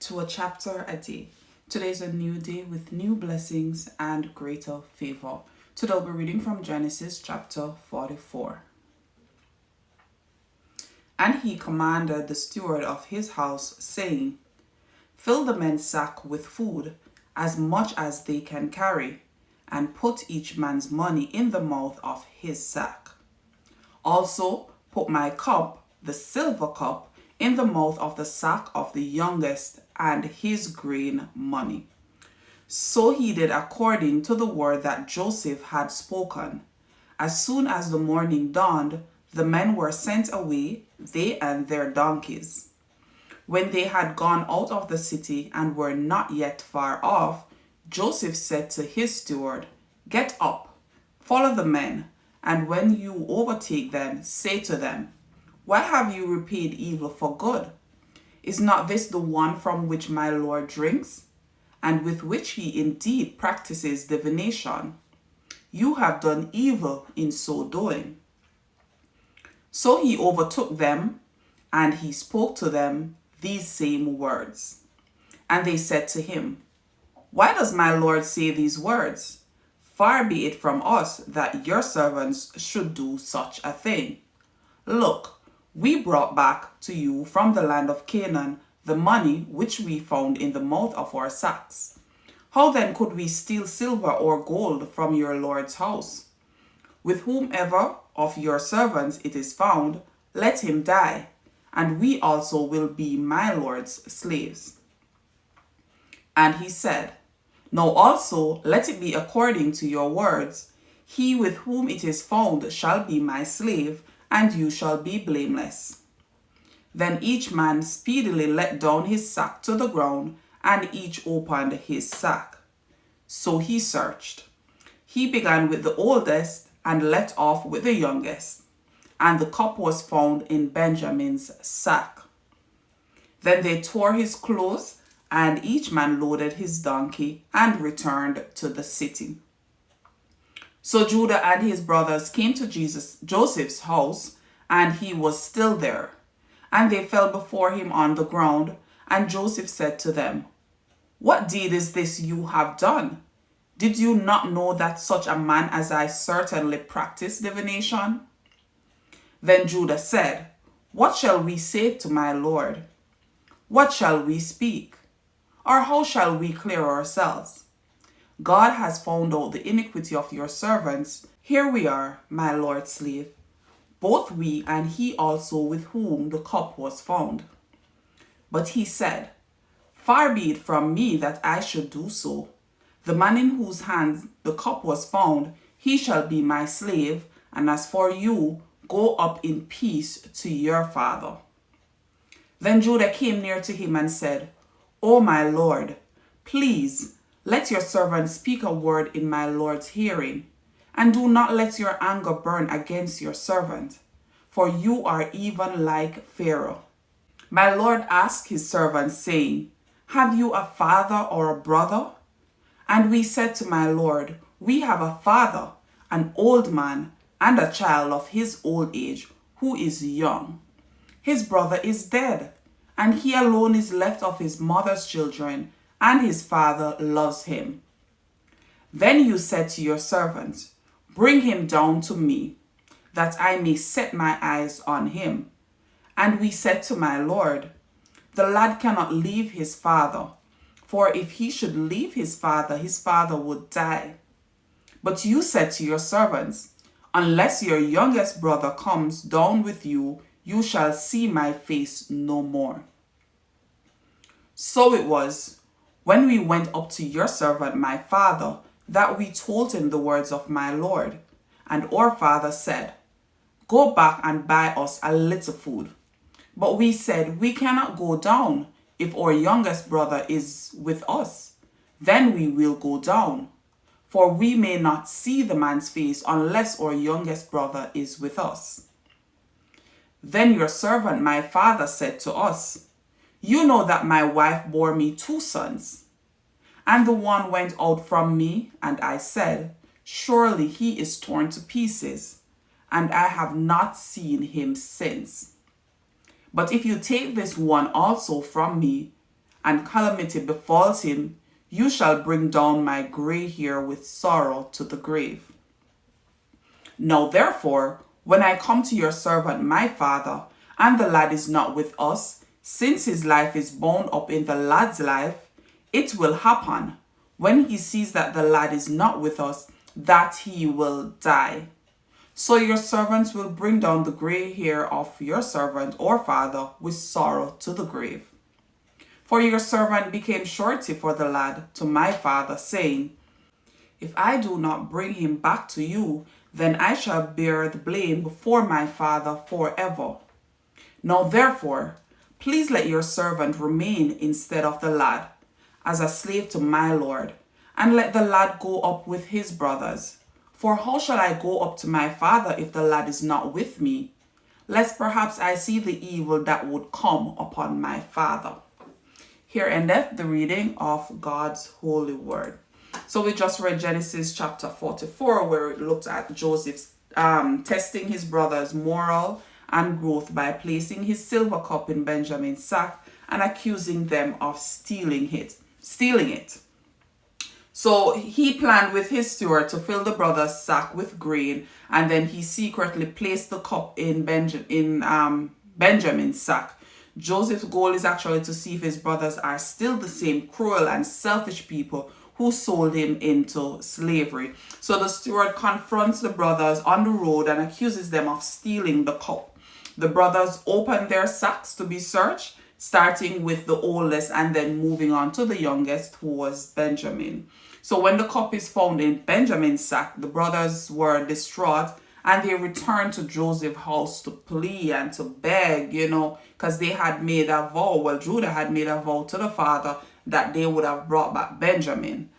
to a chapter a day. Today is a new day with new blessings and greater favor. Today I'll be reading from Genesis chapter 44. And he commanded the steward of his house, saying, Fill the men's sack with food, as much as they can carry, and put each man's money in the mouth of his sack. Also put my cup, the silver cup, in the mouth of the sack of the youngest, and his grain money. So he did according to the word that Joseph had spoken. As soon as the morning dawned, the men were sent away, they and their donkeys. When they had gone out of the city and were not yet far off, Joseph said to his steward, Get up, follow the men, and when you overtake them, say to them, Why have you repaid evil for good? Is not this the one from which my Lord drinks, and with which he indeed practices divination? You have done evil in so doing. So he overtook them, and he spoke to them these same words. And they said to him, Why does my Lord say these words? Far be it from us that your servants should do such a thing. Look, we brought back to you from the land of Canaan the money which we found in the mouth of our sacks. How then could we steal silver or gold from your Lord's house? With whomever of your servants it is found, let him die, and we also will be my Lord's slaves. And he said, Now also let it be according to your words. He with whom it is found shall be my slave, and you shall be blameless. Then each man speedily let down his sack to the ground, and each opened his sack. So he searched. He began with the oldest, and left off with the youngest. And the cup was found in Benjamin's sack. Then they tore his clothes, and each man loaded his donkey, and returned to the city. So Judah and his brothers came to Joseph's house, and he was still there. And they fell before him on the ground, and Joseph said to them, What deed is this you have done? Did you not know that such a man as I certainly practice divination? Then Judah said, What shall we say to my Lord? What shall we speak? Or how shall we clear ourselves? God has found out the iniquity of your servants. Here we are, my Lord's slave, both we and he also with whom the cup was found. But he said, Far be it from me that I should do so. The man in whose hands the cup was found, he shall be my slave, and as for you, go up in peace to your father. Then Judah came near to him and said, O my Lord, please let your servant speak a word in my Lord's hearing, and do not let your anger burn against your servant, for you are even like Pharaoh. My Lord asked his servant, saying, Have you a father or a brother? And we said to my Lord, We have a father, an old man, and a child of his old age, who is young. His brother is dead, and he alone is left of his mother's children, and his father loves him. Then you said to your servant, Bring him down to me, that I may set my eyes on him. And we said to my Lord, The lad cannot leave his father, for if he should leave his father would die. But you said to your servants, Unless your youngest brother comes down with you, you shall see my face no more. So it was, when we went up to your servant my father, that we told him the words of my Lord. And our father said, Go back and buy us a little food. But we said, We cannot go down. If our youngest brother is with us, then we will go down. For we may not see the man's face unless our youngest brother is with us. Then your servant my father said to us, You know that my wife bore me 2 sons. And the one went out from me, and I said, Surely he is torn to pieces, and I have not seen him since. But if you take this one also from me, and calamity befalls him, you shall bring down my gray hair with sorrow to the grave. Now therefore, when I come to your servant my father, and the lad is not with us, since his life is bound up in the lad's life, it will happen, when he sees that the lad is not with us, that he will die. So your servants will bring down the gray hair of your servant or father with sorrow to the grave. For your servant became surety for the lad to my father, saying, if I do not bring him back to you, then I shall bear the blame before my father forever. Now therefore, please let your servant remain instead of the lad, as a slave to my lord, and let the lad go up with his brothers. For how shall I go up to my father if the lad is not with me? Lest perhaps I see the evil that would come upon my father. Here endeth the reading of God's holy word. So we just read Genesis chapter 44, where it looked at Joseph's testing his brother's moral and growth by placing his silver cup in Benjamin's sack and accusing them of stealing it. So he planned with his steward to fill the brother's sack with grain, and then he secretly placed the cup in Benjamin's sack. Joseph's goal is actually to see if his brothers are still the same cruel and selfish people who sold him into slavery. So the steward confronts the brothers on the road and accuses them of stealing the cup. The brothers open their sacks to be searched, starting with the oldest and then moving on to the youngest, who was Benjamin. So when the cup is found in Benjamin's sack, the brothers were distraught and they returned to Joseph's house to plead and to beg, because they had made a vow. Well, Judah had made a vow to the father that they would have brought back Benjamin.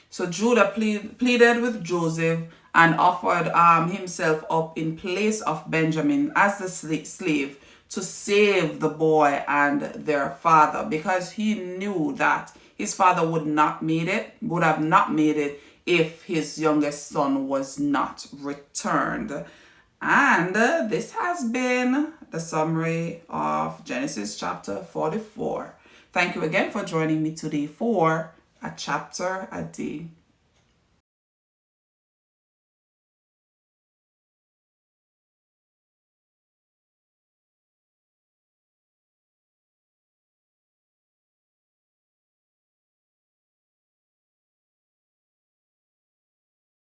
So Judah pleaded with Joseph and offered himself up in place of Benjamin as the slave to save the boy and their father, because he knew that his father would have not made it if his youngest son was not returned. And this has been the summary of Genesis chapter 44. Thank you again for joining me today for a chapter a day.